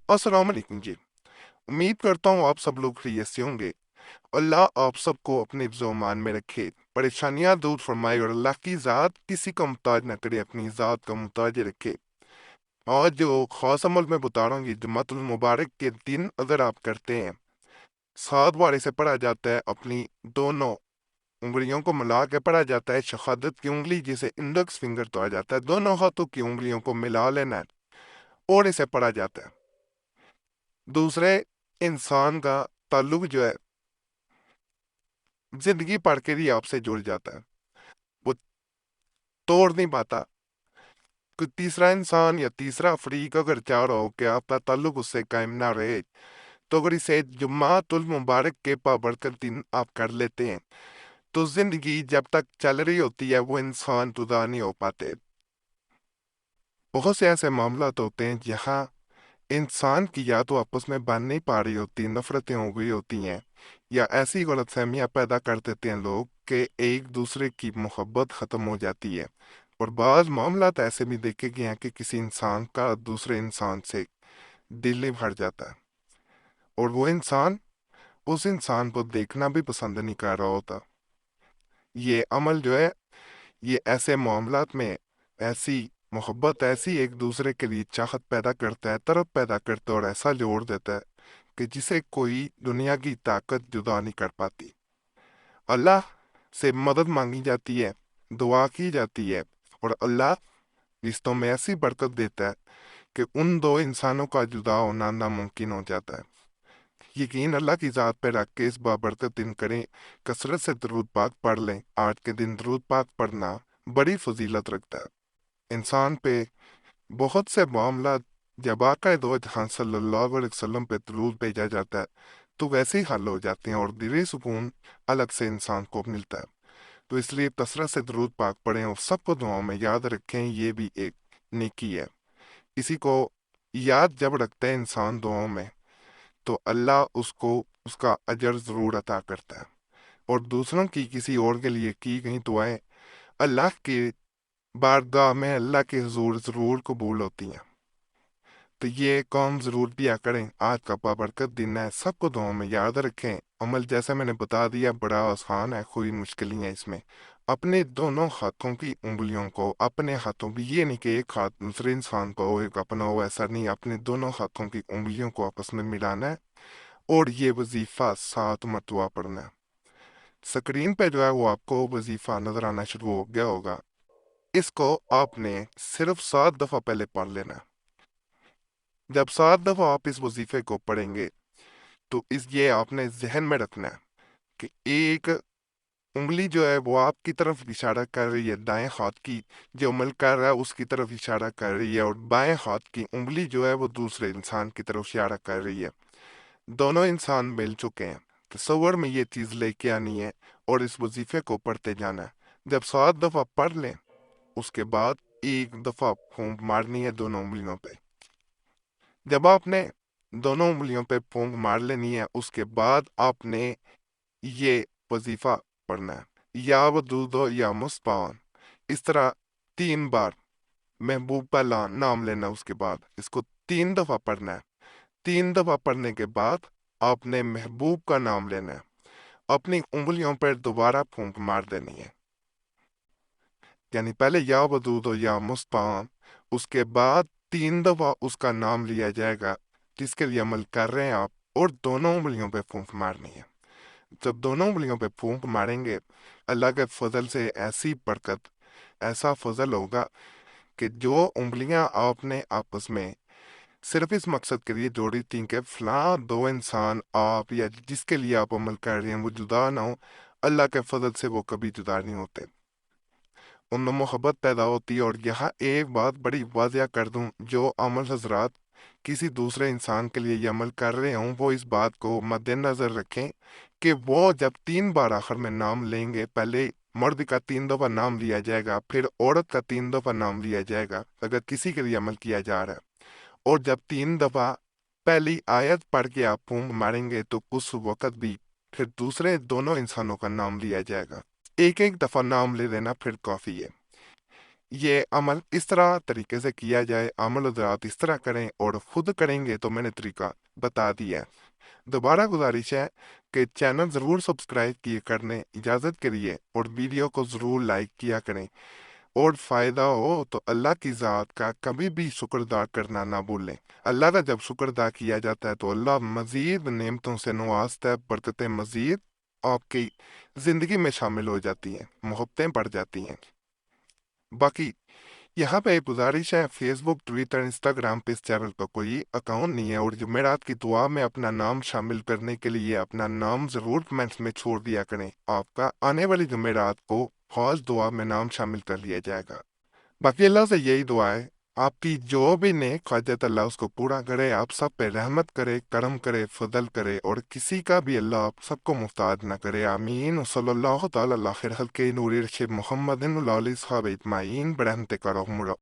अस्सलाम वालेकुम जी। उम्मीद करता हूँ आप सब लोग खैरियत से होंगे। अल्लाह आप सबको अपने हिफ्ज़-ओ-अमान में रखे, परेशानियां दूर फरमाए और अल्लाह की ज़ात किसी का मुहताज न करे, अपनी ज़ात का मुहताज रखे। और जो ख़ास अमल मैं बता रहा हूँ, ये जुम्मतुल मुबारक के दिन अगर आप करते हैं, 7 बार इसे पढ़ा जाता है, अपनी दोनों उंगलियों को मिला के पढ़ा जाता है। शहादत की उंगली जिसे इंडेक्स फिंगर कहा जाता है, दोनों हाथों की उंगलियों को मिला लेना है और इसे पढ़ा जाता है। दूसरे इंसान का ताल्लुक जो है जिंदगी पढ़ के ही आपसे जुड़ जाता है, वो तोड़ नहीं पाता। कोई तीसरा इंसान या तीसरा फरीक अगर चाह रहा हो कि आपका ताल्लुक उससे कायम ना रहे, तो अगर इसे जुम्मातुल मुबारक के बाबरकत दिन आप कर लेते हैं, तो जिंदगी जब तक चल रही होती है वो इंसान जुदा नहीं हो पाते। बहुत से ऐसे मामला होते हैं जहाँ इंसान की या तो आपस में बन नहीं पा रही होती, नफरतें हो गई होती हैं, या ऐसी गलतफहमियां पैदा कर देते हैं लोग कि एक दूसरे की मोहब्बत ख़त्म हो जाती है। और बाज़ मामला तो ऐसे भी देखे गए हैं कि किसी इंसान का दूसरे इंसान से दिल ही भर जाता है और वो इंसान उस इंसान को देखना भी पसंद नहीं कर रहा होता। ये अमल जो है, ये ऐसे मामलात में ऐसी मोहब्बत, ऐसी एक दूसरे के लिए चाहत पैदा करता है, तरफ पैदा करता है और ऐसा जोड़ देता है कि जिसे कोई दुनिया की ताकत जुदा नहीं कर पाती। अल्लाह से मदद मांगी जाती है, दुआ की जाती है, और अल्लाह रिश्तों में ऐसी बरकत देता है कि उन दो इंसानों का जुदा होना नामुमकिन हो जाता है। यकीन अल्लाह की ज़ात पे रख के इस बाबरकत दिन करें, कसरत से दरूद पाक पढ़ लें। आज के दिन दरूद पाक पढ़ना बड़ी फजीलत रखता है। इंसान पे बहुत से मामला जब आका दो जहां सल्लल्लाहु अलैहि वसल्लम पे दरूद भेजा जाता है, तो वैसे ही हल हो जाते हैं और दिली सुकून अलग से इंसान को मिलता है। तो इसलिए कसरत से दरूद पाक पढ़ें और सबको दुआओं में याद रखें, ये भी एक नेकी है। किसी को याद जब रखता है इंसान दुआओं में, तो अल्लाह उसको उसका अजर ज़रूर अता करता है। और दूसरों की किसी और के लिए की गई दुआएं अल्लाह की बारगाह में, अल्लाह के हुजूर ज़रूर कबूल होती हैं। तो ये काम ज़रूर दिया करें। आज का बाबरकत दिन है, सबको दुआओं में याद रखें। अमल जैसा मैंने बता दिया बड़ा आसान है, कोई मुश्किल नहीं है इसमें। अपने दोनों हाथों की उंगलियों को, अपने हाथों भी, ये नहीं कि एक हाथ दूसरे इंसान को हो एक अपना हो, ऐसा नहीं। अपने दोनों हाथों की उंगलियों को आपस में मिलाना है और ये वजीफा 7 मरतबा पढ़ना है। स्क्रीन पे जो है वो आपको वजीफा नजर आना शुरू हो गया होगा। इसको आपने सिर्फ 7 दफा पहले पढ़ लेना है। जब 7 दफा आप इस वजीफे को पढ़ेंगे, तो इस ये आपने जहन में रखना है कि एक उंगली जो है वो आपकी तरफ इशारा कर रही है, दाएं हाथ की जो अमल कर रहा है उसकी तरफ इशारा कर रही है, और बाएं हाथ की उंगली जो है वो दूसरे इंसान की तरफ इशारा कर रही है। दोनों इंसान मिल चुके हैं। तसव्वुर में ये चीज़ लेके आनी है और इस वजीफे को पढ़ते जाना है। जब 7 दफा पढ़ लें, उसके बाद एक दफा फूंक मारनी है दोनों उंगलियों पे। जब आपने दोनों उंगलियों पे फूंक मार लेनी है, उसके बाद आपने ये वजीफा पढ़ना है, या वदूदो या मुस्पान। इस तरह 3 बार महबूब का नाम लेना, उसके बाद इसको 3 दफा पढ़ना है। 3 दफा पढ़ने के बाद आपने महबूब का नाम लेना है, अपनी उंगलियों पर दोबारा फूंक मार देनी है। यानी पहले या वदूद हो या मुस्तान, उसके बाद 3 दफा उसका नाम लिया जाएगा जिसके लिए अमल कर रहे हैं आप, और दोनों उंगलियों पे फूंक मारनी है। जब दोनों उंगलियों पे फूंक मारेंगे, अल्लाह के फजल से ऐसी बरकत, ऐसा फजल होगा कि जो उंगलियां आपने आपस में सिर्फ इस मकसद के लिए जोड़ी थी कि फलां दो इंसान आप या जिसके लिए आप अमल कर रहे हैं वो जुदा ना हो, अल्लाह के फजल से वो कभी जुदा नहीं होते, उनमें मोहब्बत पैदा होती है। और यहाँ एक बात बड़ी वाजिया कर दूं, जो अमल हजरात किसी दूसरे इंसान के लिए ये अमल कर रहे हों, वो इस बात को मद्देनजर रखें कि वो जब 3 बार आखिर में नाम लेंगे, पहले मर्द का 3 दफा नाम लिया जाएगा, फिर औरत का 3 दफा नाम लिया जाएगा अगर किसी के लिए अमल किया जा रहा है। और जब 3 दफा पहली आयत पढ़ के आप फूंक मारेंगे, तो उस वक़्त भी फिर दूसरे दोनों इंसानों का नाम लिया जाएगा। एक एक दफा नाम ले लेना फिर काफी है। یہ عمل اس طرح طریقے سے کیا جائے، عمل و درات اس طرح کریں اور خود کریں گے تو میں نے طریقہ بتا دیا ہے۔ دوبارہ گزارش ہے کہ چینل ضرور سبسکرائب کیے کرنے اجازت کریے اور ویڈیو کو ضرور لائک کیا کریں، اور فائدہ ہو تو اللہ کی ذات کا کبھی بھی شکر ادا کرنا نہ بھولیں۔ اللہ کا جب شکر ادا کیا جاتا ہے تو اللہ مزید نعمتوں سے نوازتا ہے، برکتیں مزید آپ کی زندگی میں شامل ہو جاتی ہیں، محبتیں بڑھ جاتی ہیں۔ باقی یہاں پہ ایک گزارش ہے، فیس بک، ٹویٹر، انسٹاگرام پہ اس چینل کا کوئی اکاؤنٹ نہیں ہے، اور جمعرات کی دعا میں اپنا نام شامل کرنے کے لیے اپنا نام ضرور کمنٹس میں چھوڑ دیا کریں، آپ کا آنے والی جمعرات کو خاص دعا میں نام شامل کر لیا جائے گا۔ باقی اللہ سے یہی دعا ہے، آپ کی جو بھی نیک حاجت اللہ اس کو پورا کرے، آپ سب پہ رحمت کرے، کرم کرے، فضل کرے، اور کسی کا بھی اللہ آپ سب کو محتاج نہ کرے، آمین۔ وصلی اللہ تعالی علی خیر خلقہ نور ارشد محمد علیہ صحابہ اجمعین برحمتک یا ارحم